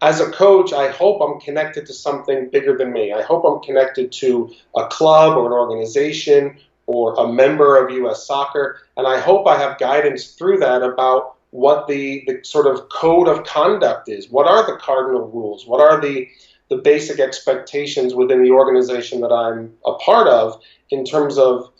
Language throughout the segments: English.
as a coach, I hope I'm connected to something bigger than me. I hope I'm connected to a club or an organization or a member of U.S. Soccer, and I hope I have guidance through that about what the sort of code of conduct is. What are the cardinal rules? What are the basic expectations within the organization that I'm a part of in terms of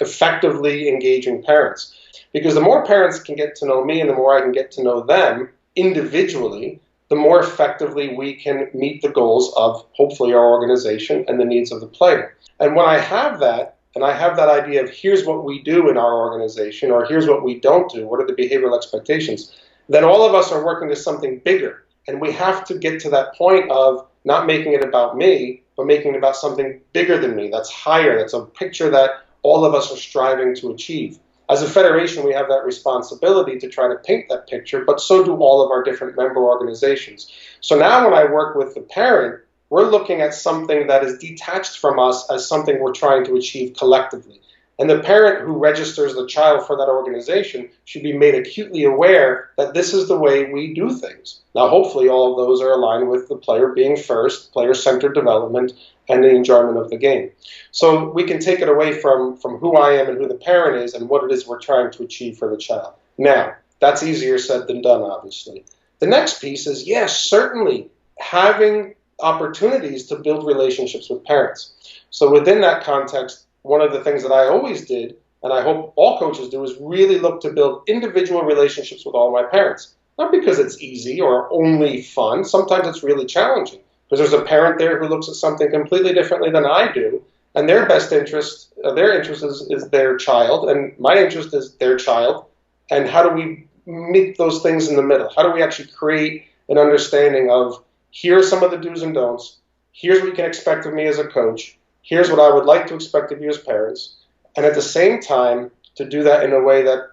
effectively engaging parents? Because the more parents can get to know me and the more I can get to know them individually, the more effectively we can meet the goals of hopefully our organization and the needs of the player. And when I have that, and I have that idea of here's what we do in our organization, or here's what we don't do, what are the behavioral expectations, then all of us are working to something bigger. And we have to get to that point of not making it about me, but making it about something bigger than me, that's higher, that's a picture that all of us are striving to achieve. As a federation, we have that responsibility to try to paint that picture, but so do all of our different member organizations. So now when I work with the parent, we're looking at something that is detached from us as something we're trying to achieve collectively. And the parent who registers the child for that organization should be made acutely aware that this is the way we do things. Now, hopefully all of those are aligned with the player being first, player-centered development, and the enjoyment of the game. So we can take it away from who I am and who the parent is and what it is we're trying to achieve for the child. Now, that's easier said than done, obviously. The next piece is, yes, certainly having opportunities to build relationships with parents. So within that context, one of the things that I always did, and I hope all coaches do, is really look to build individual relationships with all my parents. Not because it's easy or only fun. Sometimes it's really challenging because there's a parent there who looks at something completely differently than I do, and their best interest, their interest is their child, and my interest is their child. And how do we meet those things in the middle? How do we actually create an understanding of here are some of the do's and don'ts, here's what you can expect of me as a coach, here's what I would like to expect of you as parents, and at the same time, to do that in a way that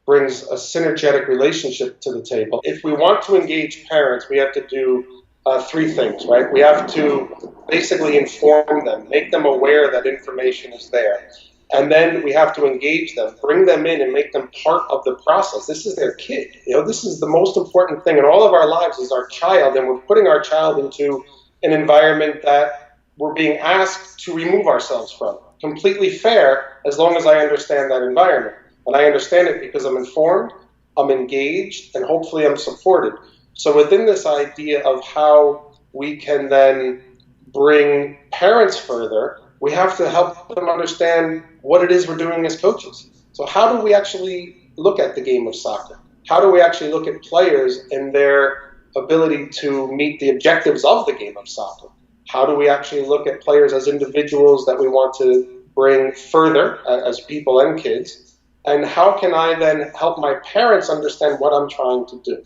brings a synergetic relationship to the table. If we want to engage parents, we have to do three things, right? We have to basically inform them, make them aware that information is there. And then we have to engage them, bring them in and make them part of the process. This is their kid. This is the most important thing in all of our lives is our child, and we're putting our child into an environment that we're being asked to remove ourselves from. Completely fair, as long as I understand that environment. And I understand it because I'm informed, I'm engaged, and hopefully I'm supported. So within this idea of how we can then bring parents further, we have to help them understand what it is we're doing as coaches. So how do we actually look at the game of soccer? How do we actually look at players and their ability to meet the objectives of the game of soccer? How do we actually look at players as individuals that we want to bring further as people and kids? And how can I then help my parents understand what I'm trying to do?